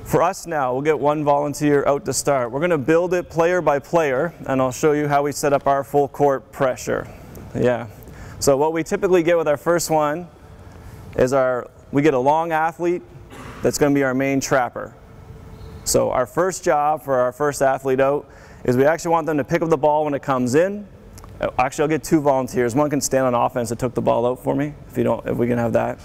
For us now, we'll get one volunteer out to start. We're going to build it player by player, and I'll show you how we set up our full court pressure. Yeah. So what we typically get with our first one is we get a long athlete that's going to be our main trapper. So our first job for our first athlete out is we actually want them to pick up the ball when it comes in. Actually, I'll get two volunteers. One can stand on offense that took the ball out for me, if we can have that.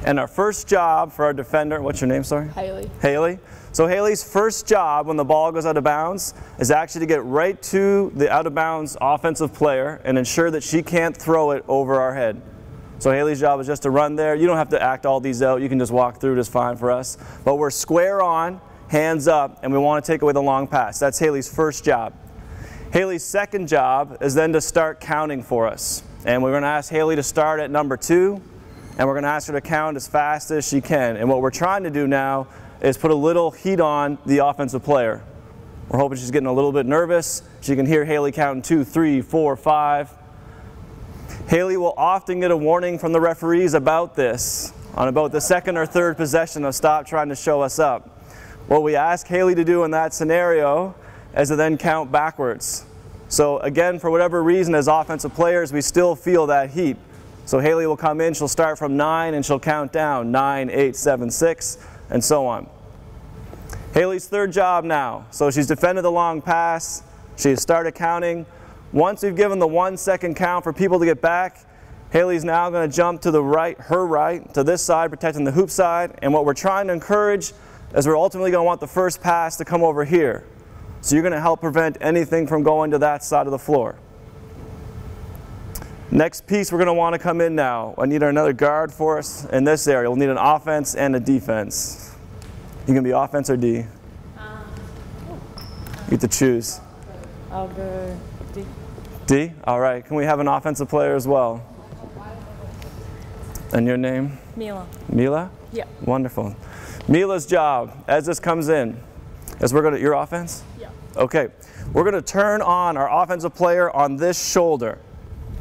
And our first job for our defender, what's your name, sorry? Haley. Haley. So Haley's first job when the ball goes out of bounds is actually to get right to the out of bounds offensive player and ensure that she can't throw it over our head. So Haley's job is just to run there. You don't have to act all these out. You can just walk through, just fine for us. But we're square on, hands up, and we want to take away the long pass. That's Haley's first job. Haley's second job is then to start counting for us. And we're going to ask Haley to start at number 2, and we're going to ask her to count as fast as she can. And what we're trying to do now is put a little heat on the offensive player. We're hoping she's getting a little bit nervous. She can hear Haley counting 2, 3, 4, 5. Haley will often get a warning from the referees about this, on about the second or third possession of stop trying to show us up. What we ask Haley to do in that scenario is to then count backwards. So again, for whatever reason, as offensive players, we still feel that heat. So Haley will come in, she'll start from 9 and she'll count down 9, 8, 7, 6, and so on. Haley's third job now. So she's defended the long pass, she's started counting. Once we've given the 1 second count for people to get back, Haley's now going to jump to the right, her right, to this side, protecting the hoop side. And what we're trying to encourage is we're ultimately going to want the first pass to come over here. So you're going to help prevent anything from going to that side of the floor. Next piece we're going to want to come in now. I need another guard for us in this area. We'll need an offense and a defense. You can be offense or D. You get to choose. I'll go D. D? All right. Can we have an offensive player as well? And your name? Mila. Mila? Yeah. Wonderful. Mila's job, as this comes in, is we're going to, your offense? Yeah. Okay. We're going to turn on our offensive player on this shoulder.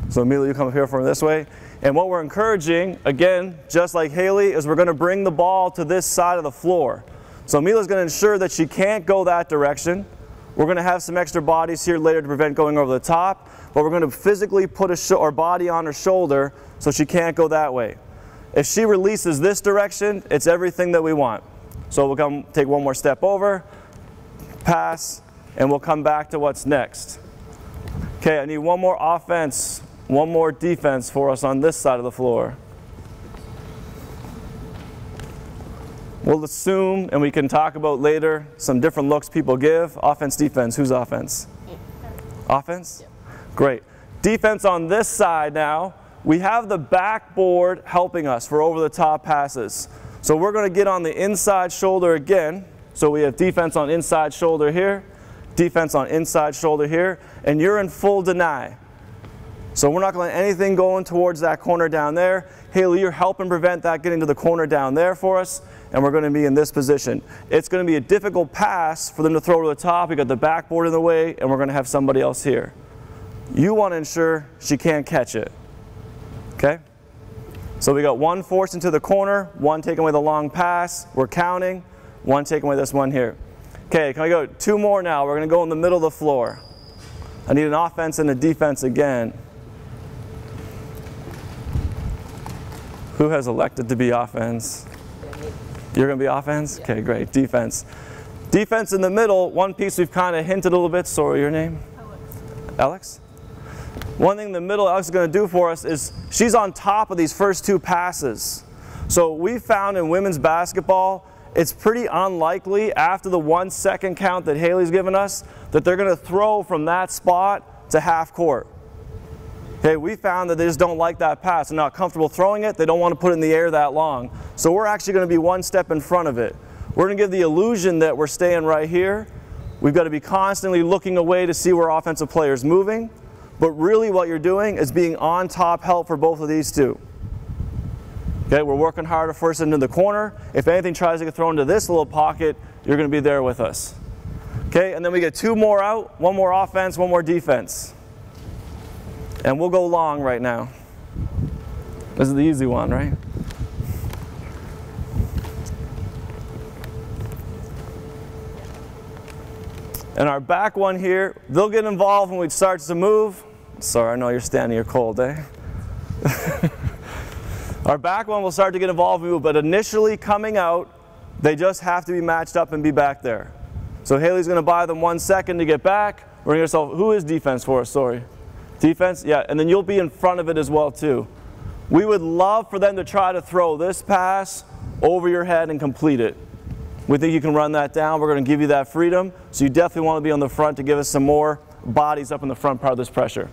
So Mila, you come up here from this way. And what we're encouraging, again, just like Haley, is we're going to bring the ball to this side of the floor. So Mila's going to ensure that she can't go that direction. We're going to have some extra bodies here later to prevent going over the top, but we're going to physically put our body on her shoulder so she can't go that way. If she releases this direction, it's everything that we want. So we'll take one more step over, pass, and we'll come back to what's next. Okay, I need one more offense, one more defense for us on this side of the floor. We'll assume, and we can talk about later, some different looks people give. Offense, defense. Who's offense? Offense? Yeah. Great. Defense on this side now. We have the backboard helping us for over-the-top passes. So we're going to get on the inside shoulder again. So we have defense on inside shoulder here, defense on inside shoulder here, and you're in full deny. So we're not going to let anything going towards that corner down there. Haley, you're helping prevent that getting to the corner down there for us, and we're going to be in this position. It's going to be a difficult pass for them to throw to the top. We got the backboard in the way, and we're going to have somebody else here. You want to ensure she can't catch it. Okay? So we got one forced into the corner, one taking away the long pass. We're counting. One taking away this one here. Okay, can I go 2 more now? We're going to go in the middle of the floor. I need an offense and a defense again. Who has elected to be offense? You're going to be offense? Yeah. Okay, great. Defense. Defense in the middle, one piece we've kind of hinted a little bit. Sorry, your name? Alex. Alex? One thing in the middle Alex is going to do for us is she's on top of these first 2 passes. So we found in women's basketball, it's pretty unlikely after the 1 second count that Haley's given us that they're going to throw from that spot to half court. Okay, we found that they just don't like that pass. They're not comfortable throwing it. They don't want to put it in the air that long. So we're actually going to be 1 step in front of it. We're going to give the illusion that we're staying right here. We've got to be constantly looking away to see where offensive player's moving. But really what you're doing is being on top help for both of these two. Okay, we're working harder first into the corner. If anything tries to get thrown into this little pocket, you're going to be there with us. Okay, and then we get 2 more out, 1 more offense, 1 more defense. And we'll go long right now. This is the easy one, right? And our back one here, they'll get involved when we start to move. Sorry, I know you're standing here cold, eh? Our back one will start to get involved, but initially coming out, they just have to be matched up and be back there. So Haley's going to buy them 1 second to get back. We're going to who is defense for us? Sorry. Defense? Yeah, and then you'll be in front of it as well too. We would love for them to try to throw this pass over your head and complete it. We think you can run that down. We're going to give you that freedom. So you definitely want to be on the front to give us some more bodies up in the front part of this pressure.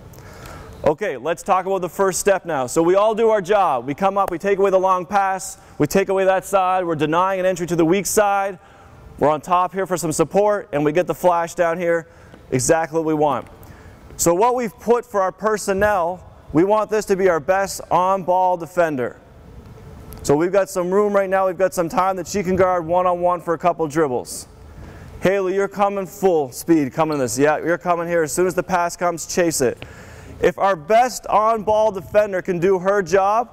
Okay, let's talk about the first step now. So we all do our job. We come up, we take away the long pass, we take away that side, we're denying an entry to the weak side. We're on top here for some support, and we get the flash down here, exactly what we want. So what we've put for our personnel, we want this to be our best on-ball defender. So we've got some room right now, we've got some time that she can guard one-on-one for a couple dribbles. Haley, you're coming full speed, coming this. Yeah, you're coming here. As soon as the pass comes, chase it. If our best on-ball defender can do her job.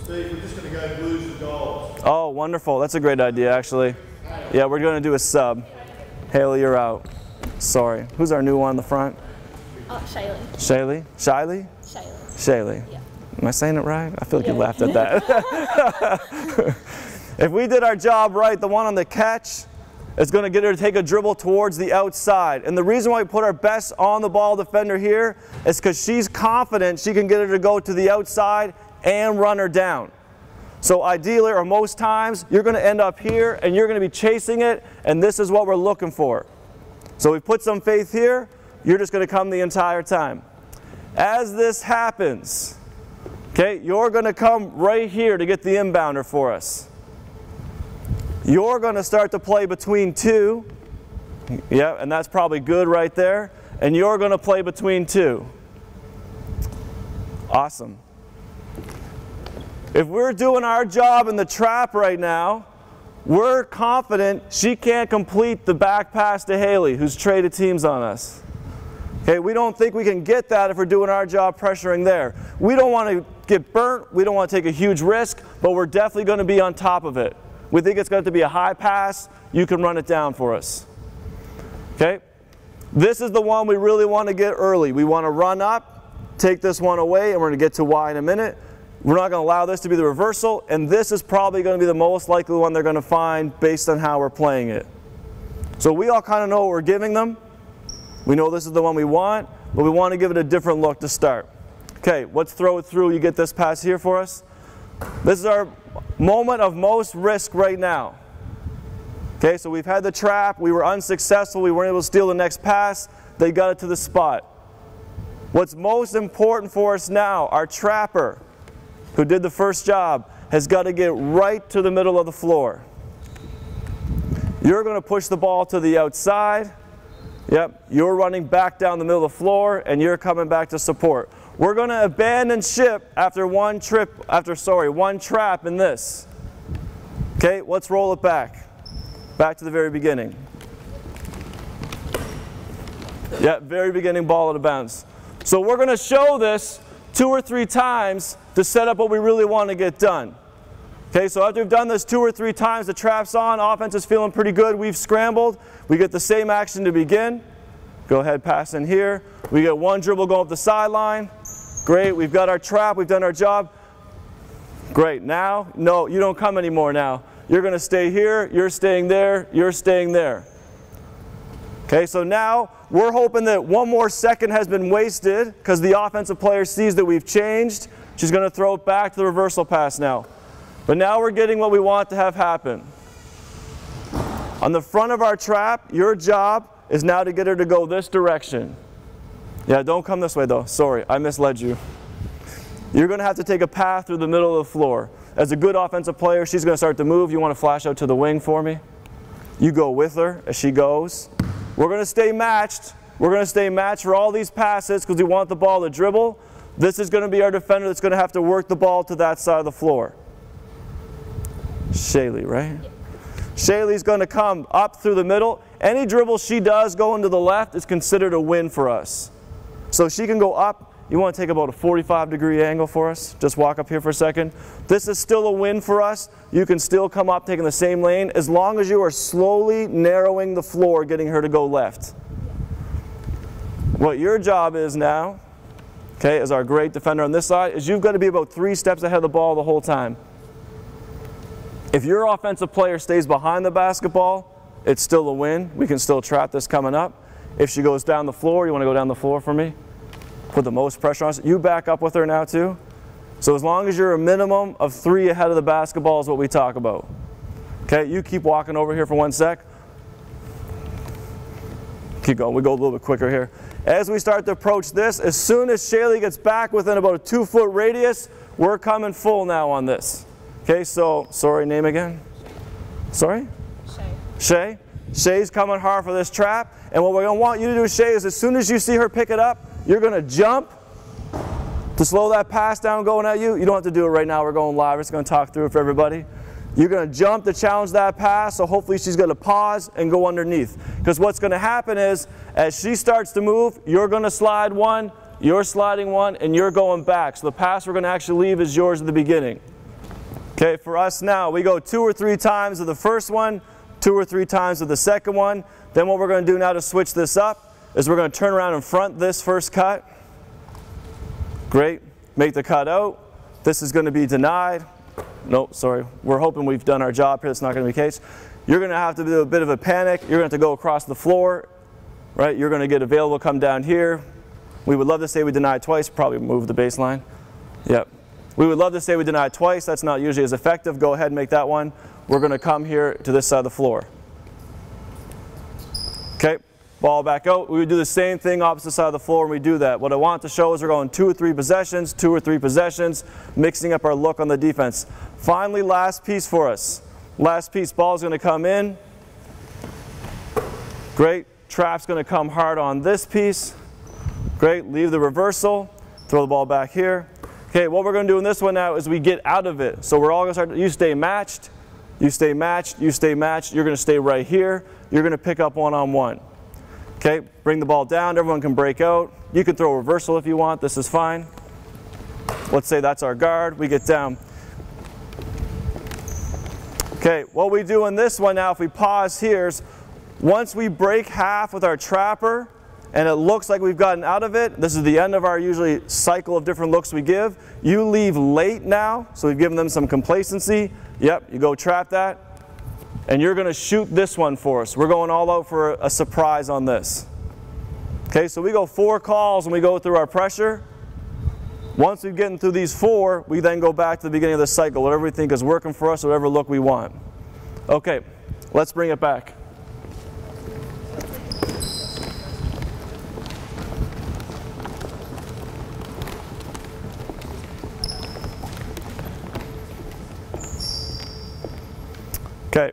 Steve, we're just going to go blues and golds. Oh, wonderful. That's a great idea, actually. Yeah, we're going to do a sub. Haley, you're out. Sorry. Who's our new one in the front? Shaylee. Shaylee? Shiley? Shaylee. Shaylee. Yeah. Am I saying it right? I feel like you laughed at that. If we did our job right, the one on the catch is going to get her to take a dribble towards the outside. And the reason why we put our best on-the-ball defender here is because she's confident she can get her to go to the outside and run her down. So ideally, or most times, you're going to end up here and you're going to be chasing it, and this is what we're looking for. So we put some faith here, you're just going to come the entire time. As this happens, okay, you're going to come right here to get the inbounder for us. You're going to start to play between two. Yeah, and that's probably good right there. And you're going to play between two. Awesome. If we're doing our job in the trap right now, we're confident she can't complete the back pass to Haley, who's traded teams on us. Okay, we don't think we can get that if we're doing our job pressuring there. We don't want to get burnt. We don't want to take a huge risk, but we're definitely going to be on top of it. We think it's going to be a high pass. You can run it down for us. Okay? This is the one we really want to get early. We want to run up, take this one away, and we're going to get to Y in a minute. We're not going to allow this to be the reversal, and this is probably going to be the most likely one they're going to find based on how we're playing it. So we all kind of know what we're giving them. We know this is the one we want, but we want to give it a different look to start. Okay, let's throw it through. You get this pass here for us. This is our moment of most risk right now. Okay, so we've had the trap. We were unsuccessful. We weren't able to steal the next pass. They got it to the spot. What's most important for us now, our trapper, who did the first job, has got to get right to the middle of the floor. You're going to push the ball to the outside. Yep, you're running back down the middle of the floor, and you're coming back to support. We're going to abandon ship after one trap in this. Okay, let's roll it back. Back to the very beginning. Yeah, very beginning ball out of bounds. So we're going to show this 2 or 3 times to set up what we really want to get done. Okay, so after we've done this 2 or 3 times, the trap's on, offense is feeling pretty good, we've scrambled, we get the same action to begin. Go ahead, pass in here. We get one dribble going up the sideline. Great, we've got our trap, we've done our job. Great, now, no, you don't come anymore now. You're going to stay here, you're staying there, you're staying there. Okay, so now we're hoping that 1 more second has been wasted because the offensive player sees that we've changed. She's going to throw it back to the reversal pass now. But now we're getting what we want to have happen. On the front of our trap, your job is now to get her to go this direction. Yeah, don't come this way though. Sorry, I misled you. You're going to have to take a path through the middle of the floor. As a good offensive player, she's going to start to move. You want to flash out to the wing for me? You go with her as she goes. We're going to stay matched. We're going to stay matched for all these passes because we want the ball to dribble. This is going to be our defender that's going to have to work the ball to that side of the floor. Shaylee, right? Yep. Shaylee's going to come up through the middle. Any dribble she does going to the left is considered a win for us. So she can go up You want to take about a 45-degree angle for us. Just walk up here for a second. This is still a win for us. You can still come up taking the same lane as long as you are slowly narrowing the floor, getting her to go left. What your job is now, okay, as our great defender on this side, is you've got to be about 3 steps ahead of the ball the whole time. If your offensive player stays behind the basketball, it's still a win. We can still trap this coming up. If she goes down the floor, you want to go down the floor for me? Put the most pressure on us. You back up with her now too. So as long as you're a minimum of 3 ahead of the basketball is what we talk about. Okay, you keep walking over here for 1 sec. Keep going, we go a little bit quicker here. As we start to approach this, as soon as Shaylee gets back within about a 2-foot radius, we're coming full now on this. Okay, so, sorry, name again? Sorry? Shay. Shay's coming hard for this trap, and what we're going to want you to do, Shay, is as soon as you see her pick it up, you're going to jump to slow that pass down going at you. You don't have to do it right now. We're going live. We're just going to talk through it for everybody. You're going to jump to challenge that pass, so hopefully she's going to pause and go underneath. Because what's going to happen is, as she starts to move, you're going to slide one, you're sliding one, and you're going back. So the pass we're going to actually leave is yours at the beginning. Okay, for us now, we go 2 or 3 times of the first one, 2 or 3 times of the second one. Then what we're going to do now to switch this up is we're going to turn around and front this first cut. Great. Make the cut out. This is going to be denied. Nope, sorry. We're hoping we've done our job here. That's not going to be the case. You're going to have to do a bit of a panic. You're going to have to go across the floor. Right? You're going to get available, come down here. We would love to say we denied twice. Probably move the baseline. Yep. We would love to say we denied twice. That's not usually as effective. Go ahead and make that one. We're going to come here to this side of the floor. Okay. Ball back out. We would do the same thing opposite side of the floor when we do that. What I want to show is we're going 2 or 3 possessions, 2 or 3 possessions, mixing up our look on the defense. Finally, last piece for us. Last piece, ball's going to come in. Great. Trap's going to come hard on this piece. Great. Leave the reversal. Throw the ball back here. Okay, what we're going to do in this one now is we get out of it. So we're all going to start, you stay matched, you stay matched, you stay matched. You're going to stay right here. You're going to pick up one-on-one. Okay, bring the ball down, everyone can break out. You can throw a reversal if you want, this is fine. Let's say that's our guard, we get down. Okay, what we do in this one now, if we pause here, is once we break half with our trapper, and it looks like we've gotten out of it, this is the end of our usually cycle of different looks we give. You leave late now, so we've given them some complacency. Yep, you go trap that. And you're going to shoot this one for us. We're going all out for a surprise on this. Okay, so we go 4 calls when we go through our pressure. Once we've gotten through these 4, we then go back to the beginning of the cycle, whatever we think is working for us, whatever look we want. Okay, let's bring it back. Okay.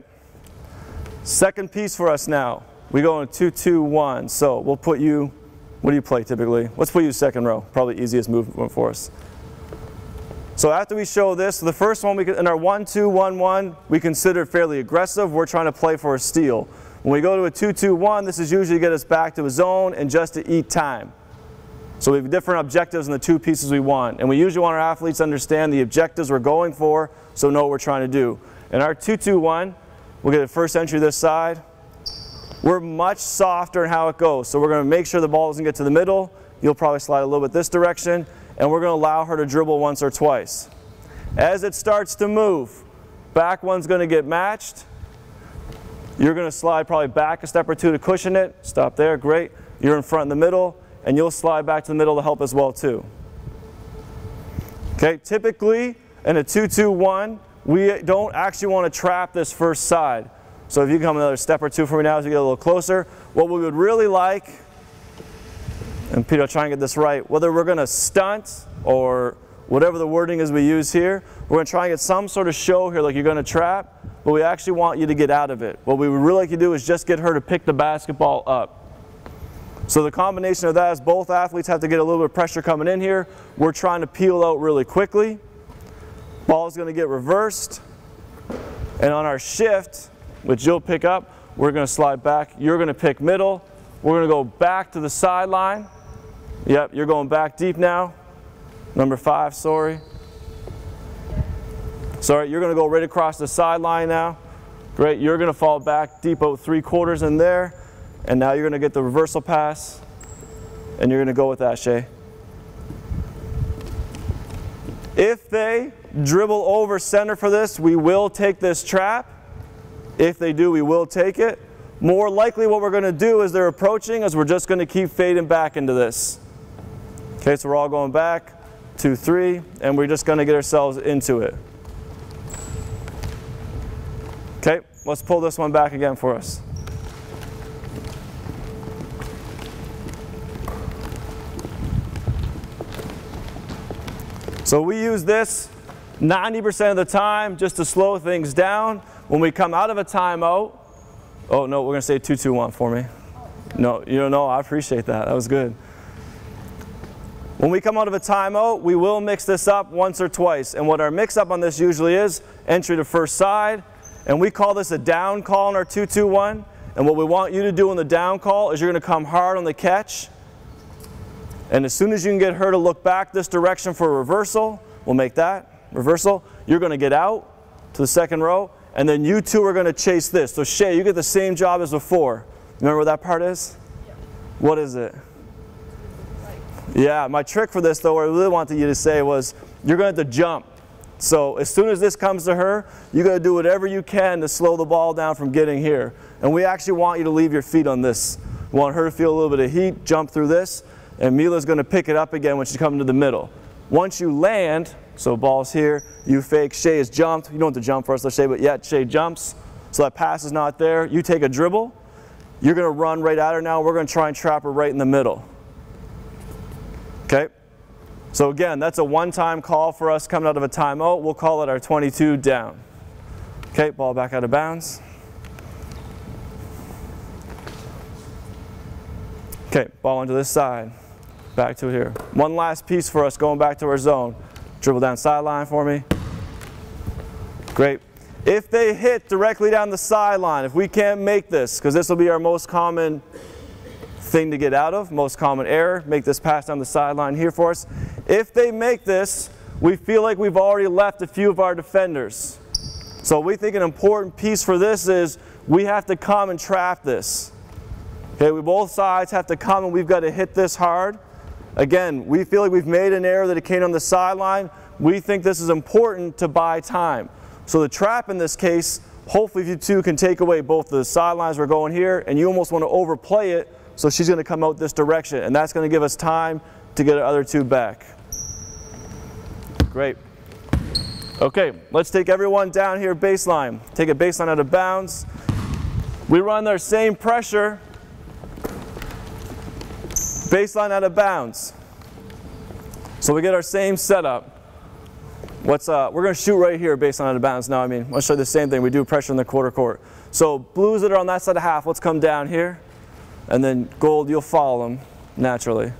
Second piece for us now. We go in 2-2-1. So we'll put you, what do you play typically? Let's put you second row. Probably easiest movement for us. So after we show this, the first one in our 1-2-1-1, we consider fairly aggressive. We're trying to play for a steal. When we go to a 2-2-1, this is usually to get us back to a zone and just to eat time. So we have different objectives in the 2 pieces we want. And we usually want our athletes to understand the objectives we're going for so know what we're trying to do. In our 2-2-1, we'll get a first entry this side. We're much softer in how it goes. So we're going to make sure the ball doesn't get to the middle. You'll probably slide a little bit this direction. And we're going to allow her to dribble once or twice. As it starts to move, back one's going to get matched. You're going to slide probably back a step or 2 to cushion it. Stop there, great. You're in front in the middle, and you'll slide back to the middle to help as well too. Okay, typically in a 2-2-1, we don't actually want to trap this first side. So if you come another step or 2 for me now as we get a little closer, what we would really like, and Peter, I'll try and get this right, whether we're going to stunt or whatever the wording is we use here, we're going to try and get some sort of show here like you're going to trap, but we actually want you to get out of it. What we would really like you to do is just get her to pick the basketball up. So the combination of that is both athletes have to get a little bit of pressure coming in here. We're trying to peel out really quickly. Ball is going to get reversed, and on our shift, which you'll pick up, we're going to slide back. You're going to pick middle. We're going to go back to the sideline. Yep, you're going back deep now. Number 5, sorry. Sorry, you're going to go right across the sideline now. Great, you're going to fall back deep out 3/4 in there. And now you're going to get the reversal pass. And you're going to go with that, Shay. If they dribble over center for this, we will take this trap. If they do, we will take it. More likely what we're going to do as they're approaching is we're just going to keep fading back into this. Okay, so we're all going back, 2, 3, and we're just going to get ourselves into it. Okay, let's pull this one back again for us. So we use this 90% of the time just to slow things down. When we come out of a timeout, oh no, we're going to say 2-2-1 for me. No, you don't know, I appreciate that. That was good. When we come out of a timeout, we will mix this up once or twice. And what our mix up on this usually is entry to first side. And we call this a down call in our 2-2-1. And what we want you to do in the down call is you're going to come hard on the catch. And as soon as you can get her to look back this direction for a reversal, we'll make that reversal. You're going to get out to the second row. And then you two are going to chase this. So Shay, you get the same job as before. Remember what that part is? Yeah. What is it? Yeah, my trick for this though, what I really wanted you to say was, you're going to have to jump. So as soon as this comes to her, you're going to do whatever you can to slow the ball down from getting here. And we actually want you to leave your feet on this. We want her to feel a little bit of heat, jump through this, and Mila's going to pick it up again when she's coming to the middle. Once you land, so ball's here, you fake, Shay has jumped. You don't have to jump first, let's Shay, but yeah, Shay jumps. So that pass is not there. You take a dribble. You're going to run right at her now. We're going to try and trap her right in the middle. Okay? So again, that's a one-time call for us coming out of a timeout. We'll call it our 22 down. Okay, ball back out of bounds. Okay, ball onto this side. Back to here. One last piece for us going back to our zone. Dribble down sideline for me. Great. If they hit directly down the sideline, if we can't make this, because this will be our most common thing to get out of, most common error, make this pass down the sideline here for us. If they make this, we feel like we've already left a few of our defenders. So we think an important piece for this is we have to come and trap this. Okay, we both sides have to come and we've got to hit this hard. Again, we feel like we've made an error that it came on the sideline. We think this is important to buy time. So the trap in this case, hopefully you two can take away both the sidelines we're going here, and you almost want to overplay it, so she's going to come out this direction, and that's going to give us time to get our other two back. Great. Okay, let's take everyone down here baseline. Take a baseline out of bounds. We run our same pressure. Baseline out of bounds. So we get our same setup. We're going to shoot right here baseline out of bounds now. I'll show you the same thing. We do pressure in the quarter court. So blues that are on that side of half, let's come down here. And then gold, you'll follow them naturally.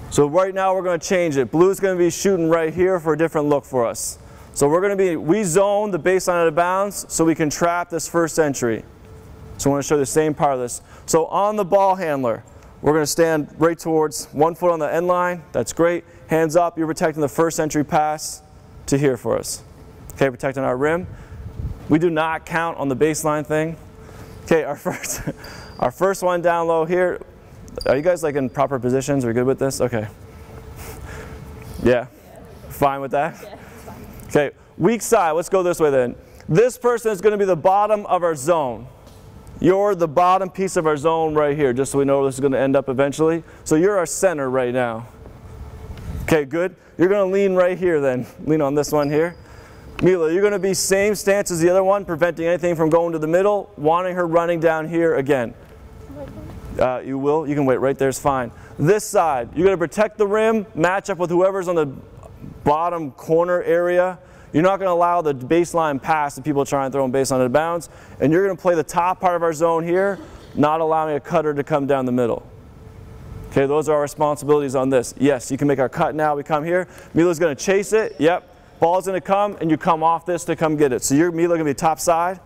So right now we're going to change it. Blue's going to be shooting right here for a different look for us. So we're going to be, we zone the baseline out of bounds so we can trap this first entry. So I want to show you the same part of this. So on the ball handler, we're going to stand right towards 1 foot on the end line. That's great. Hands up, you're protecting the first entry pass to here for us. Okay, protecting our rim. We do not count on the baseline thing. Okay, our first one down low here. Are you guys like in proper positions? Are we good with this? Okay. Yeah? Fine with that? Yeah, fine. Okay, weak side. Let's go this way then. This person is going to be the bottom of our zone. You're the bottom piece of our zone right here, just so we know where this is going to end up eventually. So you're our center right now. Okay, good. You're going to lean right here then. Lean on this one here. Mila, you're going to be same stance as the other one, preventing anything from going to the middle, wanting her running down here again. You will. You can wait right there. It's fine. This side, you're going to protect the rim, match up with whoever's on the bottom corner area. You're not going to allow the baseline pass that people try and throw in baseline out of bounds. And you're going to play the top part of our zone here, not allowing a cutter to come down the middle. Okay, those are our responsibilities on this. Yes, you can make our cut now. We come here. Mila's going to chase it. Yep. Ball's going to come, and you come off this to come get it. So you're Mila going to be top side.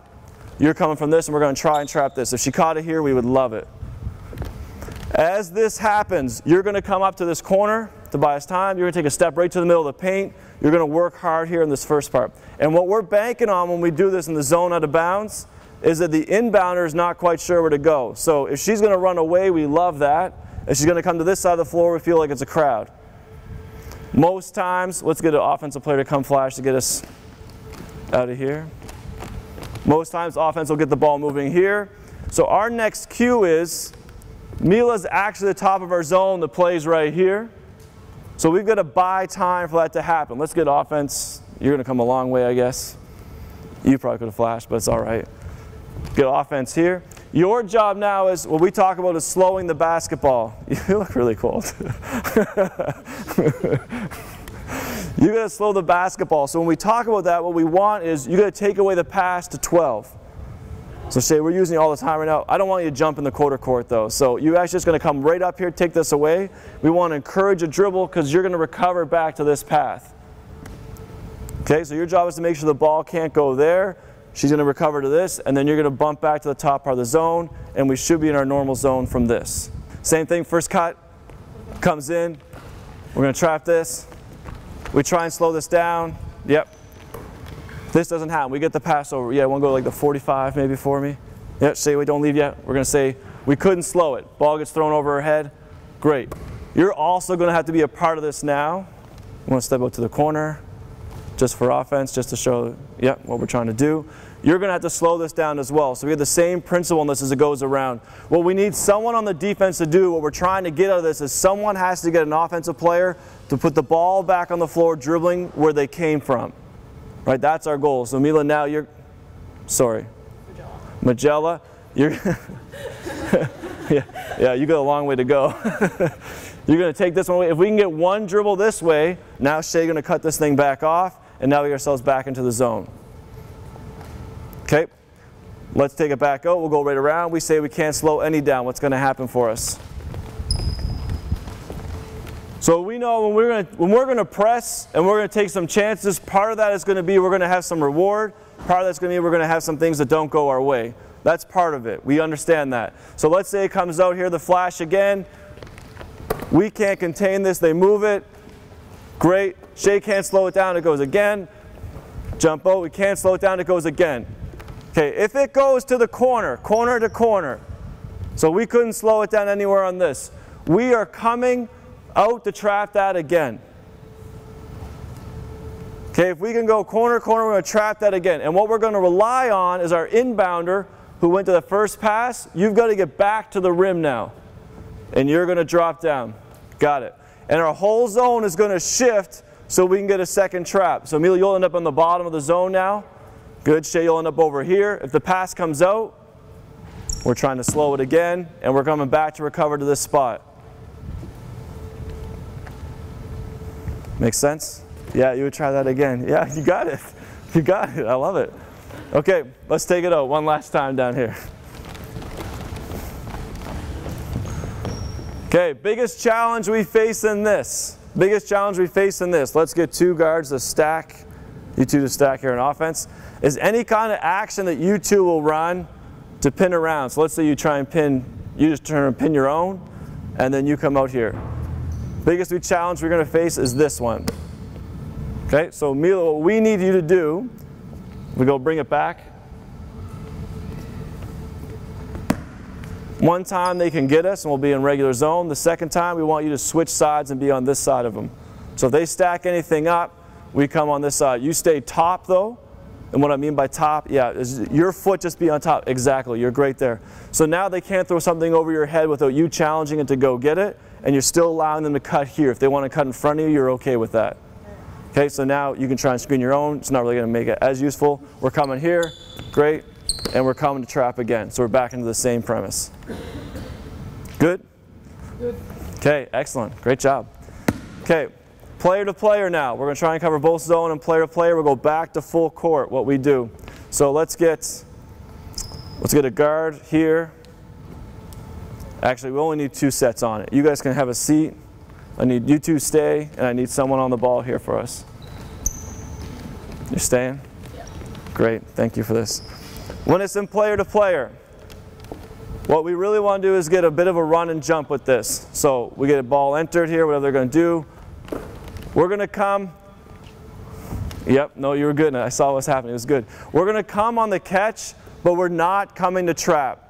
You're coming from this, and we're going to try and trap this. If she caught it here, we would love it. As this happens, you're going to come up to this corner to buy us time. You're going to take a step right to the middle of the paint. You're going to work hard here in this first part. And what we're banking on when we do this in the zone out of bounds is that the inbounder is not quite sure where to go. So if she's going to run away, we love that. If she's going to come to this side of the floor, we feel like it's a crowd. Most times, let's get an offensive player to come flash to get us out of here. Most times, offense will get the ball moving here. So our next cue is, Mila's actually the top of our zone. The play's right here. So we've got to buy time for that to happen. Let's get offense. You're going to come a long way, I guess. You probably could have flashed, but it's all right. Get offense here. Your job now is, what we talk about is slowing the basketball. You look really cold. You got to slow the basketball. So when we talk about that, what we want is you got to take away the pass to 12. So Shay, we're using it all the time right now. I don't want you to jump in the quarter court though. So you're actually just going to come right up here, take this away. We want to encourage a dribble because you're going to recover back to this path. Okay, so your job is to make sure the ball can't go there. She's going to recover to this, and then you're going to bump back to the top part of the zone, and we should be in our normal zone from this. Same thing, first cut, comes in. We're going to trap this. We try and slow this down. Yep. This doesn't happen. We get the pass over. Yeah, want to go like the 45 maybe for me? Yep, say we don't leave yet. We're going to say we couldn't slow it. Ball gets thrown over her head. Great. You're also going to have to be a part of this now. You want to step out to the corner just for offense, just to show what we're trying to do. You're going to have to slow this down as well. So we have the same principle in this as it goes around. What we need someone on the defense to do, what we're trying to get out of this, is someone has to get an offensive player to put the ball back on the floor, dribbling where they came from. Right, that's our goal. So Mila, now you're, sorry, Magella, you're, yeah, you got a long way to go. You're going to take this one away. If we can get one dribble this way, now Shay's going to cut this thing back off, and now we get ourselves back into the zone. Okay, let's take it back out. We'll go right around. We say we can't slow any down. What's going to happen for us? So we know when we're going to press and we're going to take some chances, part of that is going to be we're going to have some reward. Part of that's going to be we're going to have some things that don't go our way. That's part of it. We understand that. So let's say it comes out here, the flash again. We can't contain this. They move it. Great. Shay can't slow it down. It goes again. Jump out. We can't slow it down. It goes again. Okay, if it goes to the corner, corner to corner, so we couldn't slow it down anywhere on this. We are coming out to trap that again. Okay, if we can go corner, corner, we're going to trap that again. And what we're going to rely on is our inbounder who went to the first pass. You've got to get back to the rim now. And you're going to drop down. Got it. And our whole zone is going to shift so we can get a second trap. So Amelia, you'll end up on the bottom of the zone now. Good. Shay, you'll end up over here. If the pass comes out, we're trying to slow it again, and we're coming back to recover to this spot. Make sense? Yeah, you would try that again. Yeah, you got it. You got it. I love it. Okay, let's take it out one last time down here. Okay, biggest challenge we face in this. Biggest challenge we face in this. Let's get two guards to stack. You two to stack here in offense. Is any kind of action that you two will run to pin around. So let's say you try and pin, you just turn and pin your own, and then you come out here. Biggest challenge we're going to face is this one. Okay, so Mila, what we need you to do, we go bring it back. One time they can get us and we'll be in regular zone. The second time we want you to switch sides and be on this side of them. So if they stack anything up, we come on this side. You stay top though. And what I mean by top, yeah, is your foot just be on top. Exactly, you're great there. So now they can't throw something over your head without you challenging it to go get it, and you're still allowing them to cut here. If they want to cut in front of you, you're okay with that. Okay, so now you can try and screen your own. It's not really going to make it as useful. We're coming here, great, and we're coming to trap again. So we're back into the same premise. Good? Good. Okay, excellent, great job. Okay. Player to player now. We're going to try and cover both zone and player to player. We'll go back to full court, what we do. So let's get a guard here. Actually, we only need 2 sets on it. You guys can have a seat. I need you two stay, and I need someone on the ball here for us. You're staying? Yeah. Great, thank you for this. When it's in player to player, What we really want to do is get a bit of a run and jump with this. So we get a ball entered here, whatever they're going to do. We're going to come. Yep, no, you were good. I saw what's happening. It was good. We're going to come on the catch, but we're not coming to trap.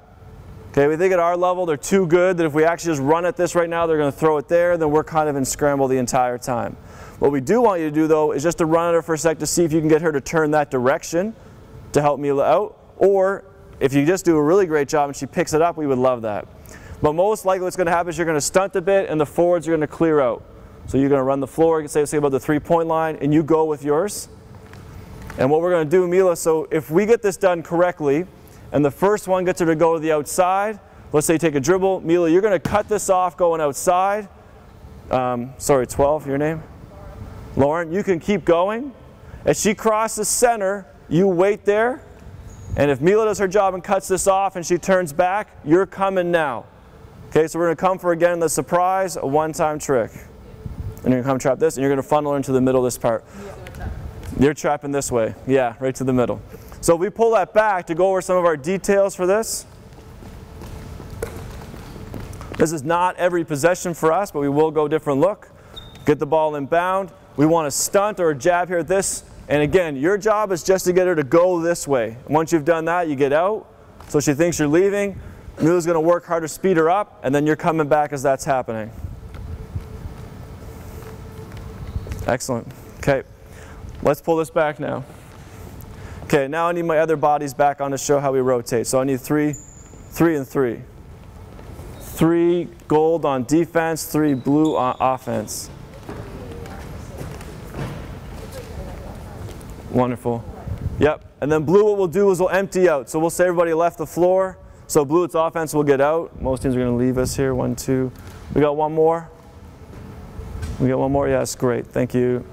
Okay, we think at our level they're too good that if we actually just run at this right now, they're going to throw it there, then we're kind of in scramble the entire time. What we do want you to do, though, is just to run at her for a sec to see if you can get her to turn that direction to help Mila out. Or if you just do a really great job and she picks it up, we would love that. But most likely what's going to happen is you're going to stunt a bit and the forwards are going to clear out. So you're going to run the floor, you can say about the 3-point line, and you go with yours. And what we're going to do, Mila, so if we get this done correctly, and the first one gets her to go to the outside, let's say take a dribble, Mila, you're going to cut this off going outside. Sorry, 12, your name? Lauren, you can keep going. As she crosses center, you wait there. And if Mila does her job and cuts this off and she turns back, you're coming now. Okay, so we're going to come for, again, the surprise, a one-time trick. And you're going to come trap this, and you're going to funnel her into the middle of this part. You're trapping this way. Yeah, right to the middle. So if we pull that back to go over some of our details for this. This is not every possession for us, but we will go different look. Get the ball inbound. We want to stunt or jab here at this. And again, your job is just to get her to go this way. Once you've done that, you get out. So she thinks you're leaving. Mila's going to work hard to speed her up, and then you're coming back as that's happening. Excellent. Okay, let's pull this back now. Okay, now I need my other bodies back on to show how we rotate. So I need 3, 3, and 3. 3 gold on defense, 3 blue on offense. Wonderful. Yep, and then blue, what we'll do is we'll empty out. So we'll say everybody left the floor. So blue, it's offense, will get out. Most teams are going to leave us here. 1, 2. We got one more? We got one more? Yes, great. Thank you.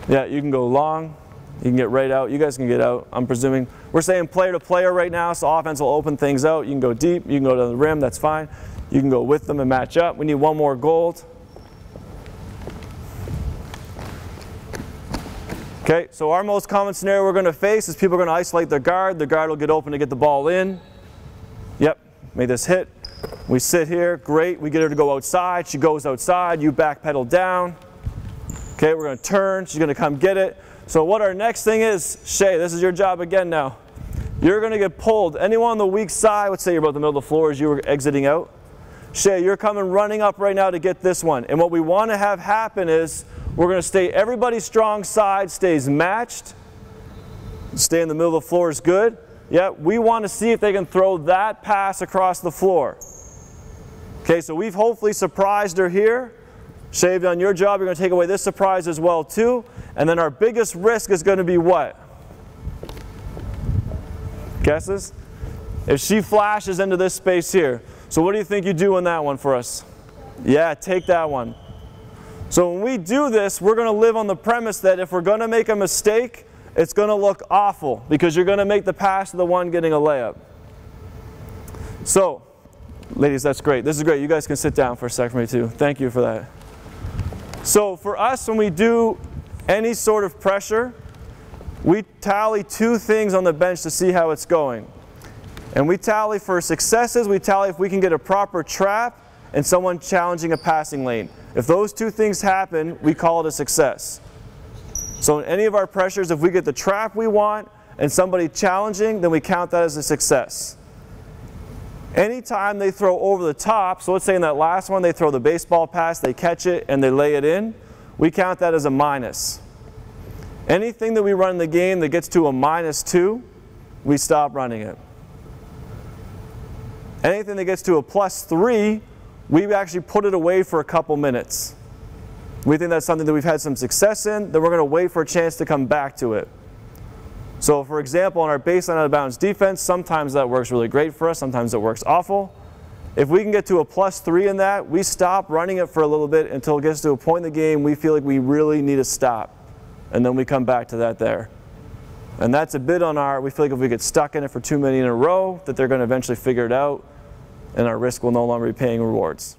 Yeah, you can go long. You can get right out. You guys can get out. I'm presuming. We're saying player to player right now, so offense will open things out. You can go deep. You can go to the rim. That's fine. You can go with them and match up. We need one more gold. Okay, so our most common scenario we're going to face is people are going to isolate their guard. The guard will get open to get the ball in. Yep, made this hit. We sit here, great. We get her to go outside. She goes outside. You backpedal down. Okay, we're going to turn. She's going to come get it. So what our next thing is, Shay, this is your job again now. You're going to get pulled. Anyone on the weak side, let's say you're about the middle of the floor as you were exiting out. Shay, you're coming running up right now to get this one. And what we want to have happen is we're going to stay, everybody's strong side stays matched. Stay in the middle of the floor is good. Yeah, we want to see if they can throw that pass across the floor. Okay, so we've hopefully surprised her here. Shay, you've done your job. You're going to take away this surprise as well too. And then our biggest risk is going to be what? Guesses? If she flashes into this space here. So what do you think you do on that one for us? Yeah, take that one. So when we do this, we're going to live on the premise that if we're going to make a mistake, it's going to look awful because you're going to make the pass to the one getting a layup. So, ladies, that's great. This is great. You guys can sit down for a sec for me too. Thank you for that. So for us, when we do any sort of pressure, we tally 2 things on the bench to see how it's going. And we tally for successes, we tally if we can get a proper trap and someone challenging a passing lane. If those 2 things happen, we call it a success. So in any of our pressures, if we get the trap we want and somebody challenging, then we count that as a success. Anytime they throw over the top, so let's say in that last one they throw the baseball pass, they catch it and they lay it in, we count that as a minus. Anything that we run in the game that gets to a -2, we stop running it. Anything that gets to a +3, we actually put it away for a couple minutes. We think that's something that we've had some success in, then we're going to wait for a chance to come back to it. So for example, on our baseline out of bounds defense, sometimes that works really great for us, sometimes it works awful. If we can get to a +3 in that, we stop running it for a little bit until it gets to a point in the game we feel like we really need to stop. And then we come back to that there. And that's a bit on our, we feel like if we get stuck in it for too many in a row, that they're going to eventually figure it out, and our risk will no longer be paying rewards.